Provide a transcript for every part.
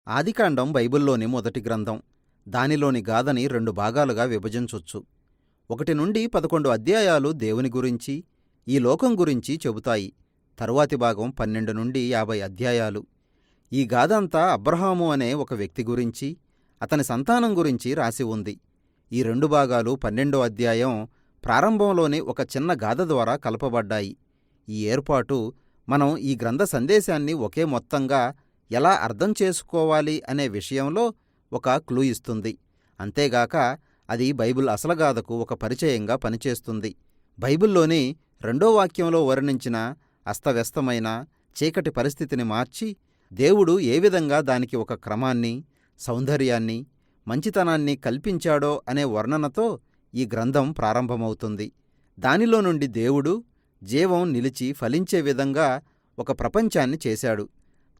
ఆదికాండం బైబిల్లోని మొదటి గ్రంథం. దానిలోని గాథని 2 భాగాలుగా విభజించొచ్చు. 1 నుండి 11 అధ్యాయాలు దేవుని గురించి, ఈ లోకం గురించి చెబుతాయి. తరువాతి భాగం 12 నుండి 50 అధ్యాయాలు. ఈ గాథంతా అబ్రహాము అనే ఒక వ్యక్తి గురించి, అతని సంతానం గురించి రాసి ఉంది. ఈ 2 భాగాలు 12వ అధ్యాయం ప్రారంభంలోని ఒక చిన్న గాథ ద్వారా కలపబడ్డాయి. ఈ ఏర్పాటు మనం ఈ గ్రంథ సందేశాన్ని ఒకే మొత్తంగా ఎలా అర్థం చేసుకోవాలి అనే విషయంలో ఒక క్లూ ఇస్తుంది. అంతేగాక అది బైబిల్ అసలగాథకు ఒక పరిచయంగా పనిచేస్తుంది. బైబిల్లోని 2వ వాక్యంలో వర్ణించిన అస్తవ్యస్తమైన చీకటి పరిస్థితిని మార్చి, దేవుడు ఏ విధంగా దానికి ఒక క్రమాన్ని, సౌందర్యాన్ని, మంచితనాన్ని కల్పించాడో అనే వర్ణనతో ఈ గ్రంథం ప్రారంభమవుతుంది. దానిలో నుండి దేవుడు జీవం నిలిచి ఫలించే విధంగా ఒక ప్రపంచాన్ని చేశాడు.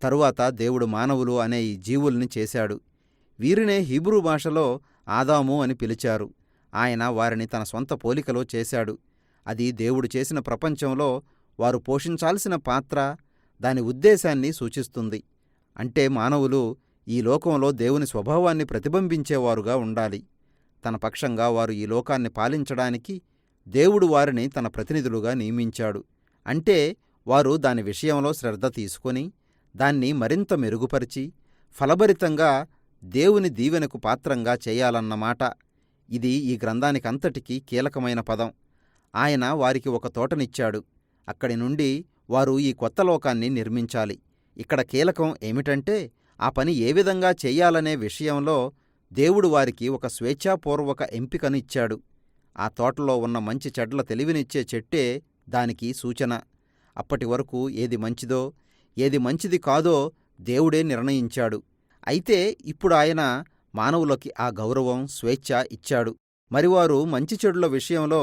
తరువాత దేవుడు మానవులు అనే ఈ జీవుల్ని చేశాడు. వీరినే హీబ్రూ భాషలో ఆదాము అని పిలిచారు. ఆయన వారిని తన సొంత పోలికలో చేశాడు. అది దేవుడు చేసిన ప్రపంచంలో వారు పోషించాల్సిన పాత్ర, దాని ఉద్దేశాన్ని సూచిస్తుంది. అంటే మానవులు ఈ లోకంలో దేవుని స్వభావాన్ని ప్రతిబింబించేవారుగా ఉండాలి. తన పక్షంగా వారు ఈ లోకాన్ని పాలించడానికి దేవుడు వారిని తన ప్రతినిధులుగా నియమించాడు. అంటే వారు దాని విషయంలో శ్రద్ధ తీసుకొని దాన్ని మరింత మెరుగుపరిచి ఫలభరితంగా దేవుని దీవెనకు పాత్రంగా చేయాలన్నమాట. ఇది ఈ గ్రంథానికంతటికీ కీలకమైన పదం. ఆయన వారికి ఒక తోటనిచ్చాడు. అక్కడి నుండి వారు ఈ కొత్త లోకాన్ని నిర్మించాలి. ఇక్కడ కీలకం ఏమిటంటే, ఆ పని ఏ విధంగా చెయ్యాలనే విషయంలో దేవుడు వారికి ఒక స్వేచ్ఛాపూర్వక ఎంపికనిచ్చాడు. ఆ తోటలో ఉన్న మంచి చెడ్ల తెలివినిచ్చే చెట్టే దానికి సూచన. అప్పటి వరకు ఏది మంచిదో, ఏది మంచిది కాదో దేవుడే నిర్ణయించాడు. అయితే ఇప్పుడు ఆయన మానవులకి ఆ గౌరవం, స్వేచ్ఛ ఇచ్చాడు. మరి వారు మంచి చెడుల విషయంలో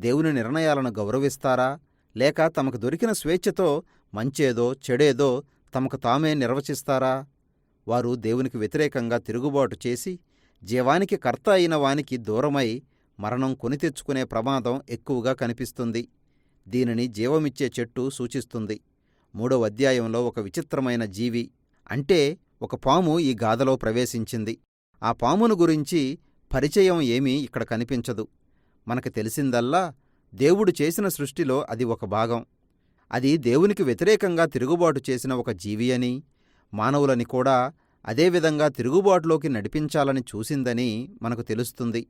దేవుని నిర్ణయాలను గౌరవిస్తారా, లేక తమకు దొరికిన స్వేచ్ఛతో మంచేదో చెడేదో తమకు తామే నిర్వచిస్తారా? వారు దేవునికి వ్యతిరేకంగా తిరుగుబాటు చేసి జీవానికి కర్త అయిన వానికి దూరమై మరణం కొని తెచ్చుకునే ప్రమాదం ఎక్కువగా కనిపిస్తుంది. దీనిని జీవమిచ్చే చెట్టు సూచిస్తుంది. 3వ అధ్యాయంలో ఒక విచిత్రమైన జీవి, అంటే ఒక పాము ఈ గాథలో ప్రవేశించింది. ఆ పామును గురించి పరిచయం ఏమీ ఇక్కడ కనిపించదు. మనకు తెలిసిందల్లా దేవుడు చేసిన సృష్టిలో అది ఒక భాగం. అది దేవునికి వ్యతిరేకంగా తిరుగుబాటు చేసిన ఒక జీవి అని, మానవులని కూడా అదేవిధంగా తిరుగుబాటులోకి నడిపించాలని చూసిందని మనకు తెలుస్తుంది.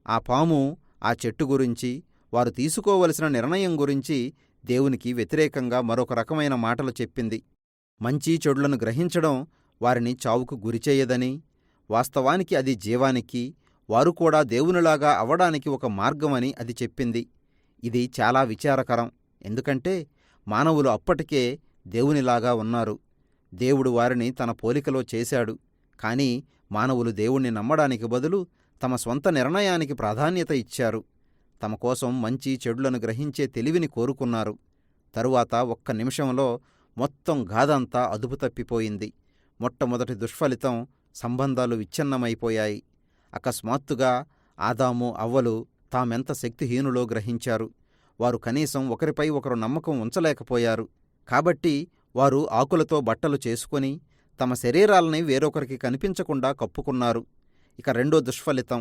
ఆ పాము ఆ చెట్టు గురించి, వారు తీసుకోవలసిన నిర్ణయం గురించి దేవునికి వ్యతిరేకంగా మరొక రకమైన మాటలు చెప్పింది. మంచి చెడులను గ్రహించడం వారిని చావుకు గురిచేయదని, వాస్తవానికి అది జీవానికి, వారు కూడా దేవునిలాగా అవ్వడానికి ఒక మార్గమని అది చెప్పింది. ఇది చాలా విచారకరం. ఎందుకంటే మానవులు అప్పటికే దేవునిలాగా ఉన్నారు. దేవుడు వారిని తన పోలికలో చేశాడు. కానీ మానవులు దేవుణ్ణి నమ్మడానికి బదులు తమ సొంత నిర్ణయానికి ప్రాధాన్యత ఇచ్చారు. తమ కోసం మంచి చెడులను గ్రహించే తెలివిని కోరుకున్నారు. తరువాత ఒక్క నిమిషంలో మొత్తం గాథంతా అదుపు తప్పిపోయింది. మొట్టమొదటి దుష్ఫలితం, సంబంధాలు విచ్ఛిన్నమైపోయాయి. అకస్మాత్తుగా ఆదాము, అవ్వలు తామెంత శక్తిహీనులో గ్రహించారు. వారు కనీసం ఒకరిపై ఒకరు నమ్మకం ఉంచలేకపోయారు. కాబట్టి వారు ఆకులతో బట్టలు చేసుకొని తమ శరీరాలని వేరొకరికి కనిపించకుండా కప్పుకున్నారు. ఇక 2వ దుష్ఫలితం,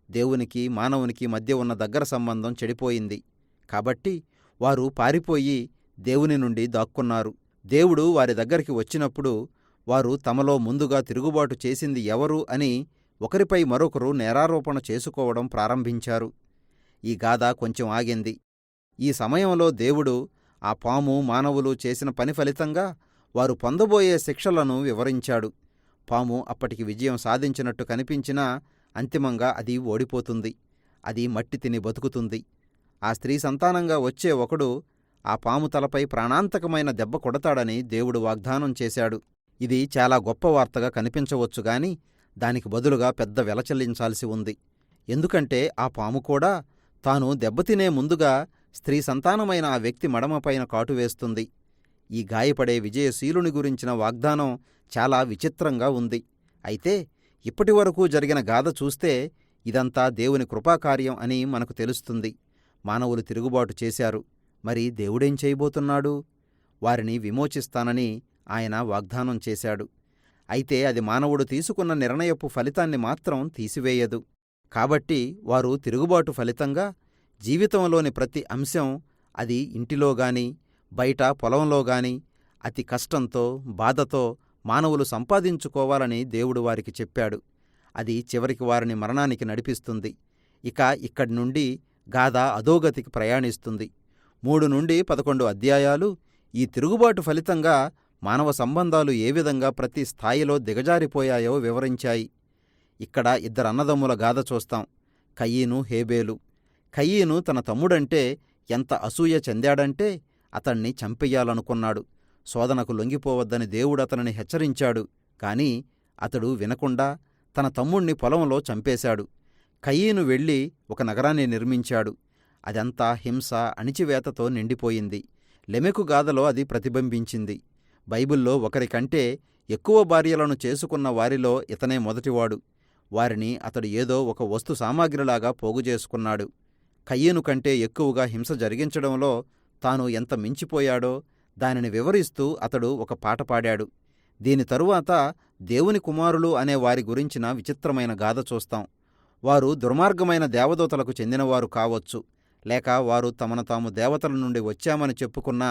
దేవునికి మానవునికి మధ్య ఉన్న దగ్గర సంబంధం చెడిపోయింది. కాబట్టి వారు పారిపోయి దేవుని నుండి దాక్కున్నారు. దేవుడు వారి దగ్గరికి వచ్చినప్పుడు వారు తమలో ముందుగా తిరుగుబాటు చేసింది ఎవరు అని ఒకరిపై మరొకరు నేరారోపణ చేసుకోవడం ప్రారంభించారు. ఈ గాథ కొంచెం ఆగింది. ఈ సమయంలో దేవుడు ఆ పాము, మానవులు చేసిన పని ఫలితంగా వారు పొందబోయే శిక్షలను వివరించాడు. పాము అప్పటికి విజయం సాధించినట్టు కనిపించినా అంతిమంగా అది ఓడిపోతుంది. అది మట్టి తిని బతుకుతుంది. ఆ స్త్రీ సంతానంగా వచ్చే ఒకడు ఆ పాము తలపై ప్రాణాంతకమైన దెబ్బ కొడతాడని దేవుడు వాగ్దానం చేశాడు. ఇది చాలా గొప్ప వార్తగా కనిపించవచ్చుగాని దానికి బదులుగా పెద్ద వెల చెల్లించాల్సి ఉంది. ఎందుకంటే ఆ పాము కూడా తాను దెబ్బతినే ముందుగా స్త్రీ సంతానమైన ఆ వ్యక్తి మడమపైన కాటు వేస్తుంది. ఈ గాయపడే విజయశీలుని గురించిన వాగ్దానం చాలా విచిత్రంగా ఉంది. అయితే ఇప్పటివరకు జరిగిన గాథ చూస్తే ఇదంతా దేవుని కృపాకార్యం అని మనకు తెలుస్తుంది. మానవులు తిరుగుబాటు చేశారు. మరి దేవుడేం చేయబోతున్నాడు? వారిని విమోచిస్తానని ఆయన వాగ్దానం చేశాడు. అయితే అది మానవుడు తీసుకున్న నిర్ణయపు ఫలితాన్ని మాత్రం తీసివేయదు. కాబట్టి వారు తిరుగుబాటు ఫలితంగా జీవితంలోని ప్రతి అంశం, అది ఇంటిలోగాని బయట పొలంలోగాని అతి కష్టంతో బాధతో మానవులు సంపాదించుకోవాలని దేవుడు వారికి చెప్పాడు. అది చివరికి వారిని మరణానికి నడిపిస్తుంది. ఇక ఇక్కడి నుండి గాథ అధోగతికి ప్రయాణిస్తుంది. 3 నుండి 11 అధ్యాయాలు ఈ తిరుగుబాటు ఫలితంగా మానవ సంబంధాలు ఏ విధంగా ప్రతి స్థాయిలో దిగజారిపోయాయో వివరించాయి. ఇక్కడ 2 అన్నదమ్ముల గాథ చూస్తాం, కయీను, హేబేలు. కయీను తన తమ్ముడంటే ఎంత అసూయ చెందాడంటే అతణ్ణి చంపెయ్యాలనుకున్నాడు. శోధనకు లొంగిపోవద్దని దేవుడతనిని హెచ్చరించాడు. కాని అతడు వినకుండా తన తమ్ముణ్ణి పొలంలో చంపేశాడు. కయీను వెళ్ళి ఒక నగరాన్ని నిర్మించాడు. అదంతా హింస, అణిచివేతతో నిండిపోయింది. లెమెకు గాథలో అది ప్రతిబింబించింది. బైబిల్లో ఒకరికంటే ఎక్కువ భార్యలను చేసుకున్న వారిలో ఇతనే మొదటివాడు. వారిని అతడు ఏదో ఒక వస్తు సామాగ్రిలాగా పోగుచేసుకున్నాడు. కయీను కంటే ఎక్కువగా హింస జరిగించడంలో తాను ఎంత మించిపోయాడో దానిని వివరిస్తూ అతడు ఒక పాట పాడాడు. దీని తరువాత దేవుని కుమారులు అనే వారి గురించిన విచిత్రమైన గాథ చూస్తాం. వారు దుర్మార్గమైన దేవదూతలకు చెందినవారు కావచ్చు, లేక వారు తమను తాము దేవతల నుండి వచ్చామని చెప్పుకున్న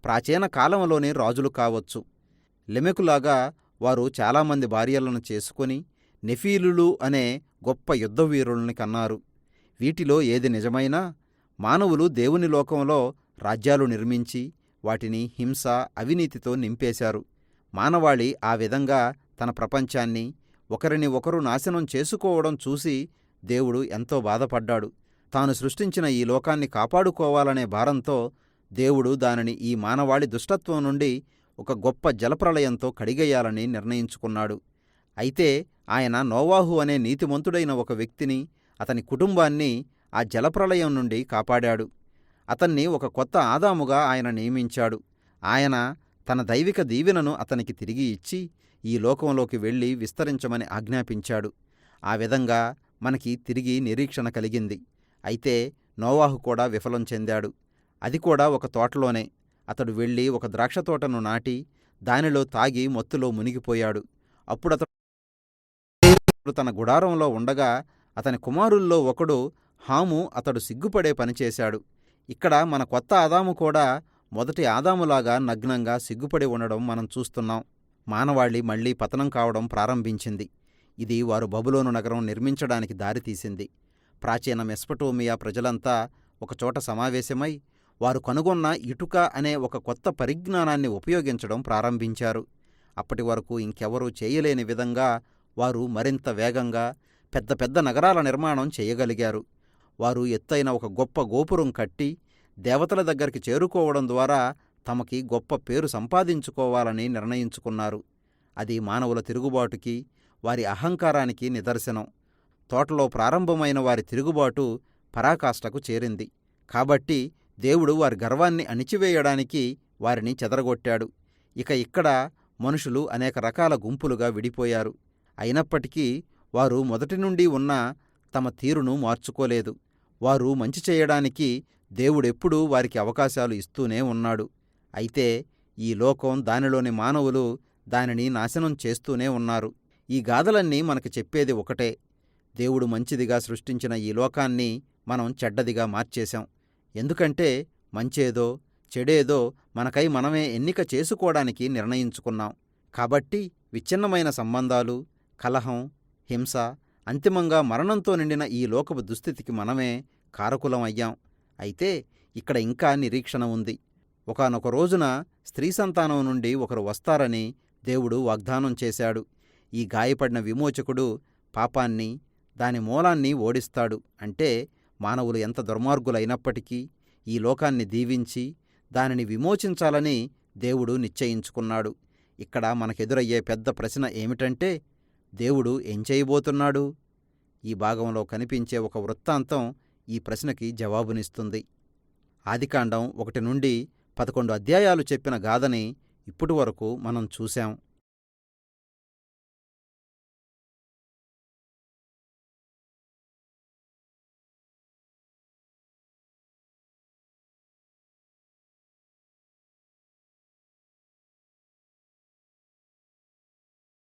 ప్రాచీన కాలంలోని రాజులు కావచ్చు. లెమెకులాగా వారు చాలామంది భార్యలను చేసుకుని నెఫీలులు అనే గొప్ప యుద్ధవీరుల్ని కన్నారు. వీటిలో ఏది నిజమైనా మానవులు దేవుని లోకంలో రాజ్యాలు నిర్మించి వాటిని హింస, అవినీతితో నింపేశారు. మానవాళి ఆ విధంగా తన ప్రపంచాన్ని ఒకరిని ఒకరు నాశనం చేసుకోవడం చూసి దేవుడు ఎంతో బాధపడ్డాడు. తాను సృష్టించిన ఈ లోకాన్ని కాపాడుకోవాలనే భారంతో దేవుడు దానిని ఈ మానవాళి దుష్టత్వం నుండి ఒక గొప్ప జలప్రళయంతో కడిగేయాలని నిర్ణయించుకున్నాడు. అయితే ఆయన నోవాహు అనే నీతిమంతుడైన ఒక వ్యక్తిని, అతని కుటుంబాన్ని ఆ జలప్రళయం నుండి కాపాడాడు. అతన్ని ఒక కొత్త ఆదాముగా ఆయన నియమించాడు. ఆయన తన దైవిక దీవెనను అతనికి తిరిగి ఇచ్చి ఈ లోకంలోకి వెళ్ళి విస్తరించమని ఆజ్ఞాపించాడు. ఆ విధంగా మనకి తిరిగి నిరీక్షణ కలిగింది. అయితే నోవాహు కూడా విఫలం చెందాడు. అది కూడా ఒక తోటలోనే. అతడు వెళ్ళి ఒక ద్రాక్షతోటను నాటి దానిలో తాగి మత్తులో మునిగిపోయాడు. అప్పుడతడు తన గుడారంలో ఉండగా అతని కుమారుల్లో ఒకడు హాము అతడు సిగ్గుపడే పనిచేశాడు. ఇక్కడ మన కొత్త ఆదాము కూడా మొదటి ఆదాములాగా నగ్నంగా సిగ్గుపడి ఉండడం మనం చూస్తున్నాం. మానవాళి మళ్లీ పతనం కావడం ప్రారంభించింది. ఇది వారు బబులోను నగరం నిర్మించడానికి దారితీసింది. ప్రాచీన మెస్పటోమియా ప్రజలంతా ఒకచోట సమావేశమై వారు కనుగొన్న ఇటుక అనే ఒక కొత్త పరిజ్ఞానాన్ని ఉపయోగించడం ప్రారంభించారు. అప్పటి వరకు ఇంకెవరూ చేయలేని విధంగా వారు మరింత వేగంగా పెద్ద పెద్ద నగరాల నిర్మాణం చేయగలిగారు. వారు ఎత్తైన ఒక గొప్ప గోపురం కట్టి దేవతల దగ్గరికి చేరుకోవడం ద్వారా తమకి గొప్ప పేరు సంపాదించుకోవాలని నిర్ణయించుకున్నారు. అది మానవుల తిరుగుబాటుకి, వారి అహంకారానికి నిదర్శనం. తోటలో ప్రారంభమైన వారి తిరుగుబాటు పరాకాష్ఠకు చేరింది. కాబట్టి దేవుడు వారి గర్వాన్ని అణిచివేయడానికి వారిని చెదరగొట్టాడు. ఇక్కడ మనుషులు అనేక రకాల గుంపులుగా విడిపోయారు. అయినప్పటికీ వారు మొదటి నుండి ఉన్న తమ తీరును మార్చుకోలేదు. వారు మంచి చేయడానికి దేవుడెప్పుడూ వారికి అవకాశాలు ఇస్తూనే ఉన్నాడు. అయితే ఈ లోకం, దానిలోని మానవులు దానిని నాశనం చేస్తూనే ఉన్నారు. ఈ గాథలన్నీ మనకు చెప్పేది ఒకటే: దేవుడు మంచిదిగా సృష్టించిన ఈ లోకాన్ని మనం చెడ్డదిగా మార్చేశాం. ఎందుకంటే మంచేదో చెడేదో మనకై మనమే ఎన్నిక చేసుకోవడానికి నిర్ణయించుకున్నాం. కాబట్టి విచ్ఛిన్నమైన సంబంధాలు, కలహం, హింస, అంతిమంగా మరణంతో నిండిన ఈ లోకపు దుస్థితికి మనమే కారకులం అయ్యాం. అయితే ఇక్కడ ఇంకా నిరీక్షణ ఉంది. ఒకానొక రోజున స్త్రీ సంతానం నుండి ఒకరు వస్తారని దేవుడు వాగ్దానం చేశాడు. ఈ గాయపడిన విమోచకుడు పాపాన్ని, దాని మూలాన్ని ఓడిస్తాడు. అంటే మానవులు ఎంత దుర్మార్గులైనప్పటికీ ఈ లోకాన్ని దీవించి దానిని విమోచించాలని దేవుడు నిశ్చయించుకున్నాడు. ఇక్కడ మనకెదురయ్యే పెద్ద ప్రశ్న ఏమిటంటే, దేవుడు ఏం చేయబోతున్నాడు? ఈ భాగంలో కనిపించే ఒక వృత్తాంతం ఈ ప్రశ్నకి జవాబునిస్తుంది. ఆదికాండం 1 నుండి 11 అధ్యాయాలు చెప్పిన గాథని ఇప్పటి వరకు మనం చూశాం.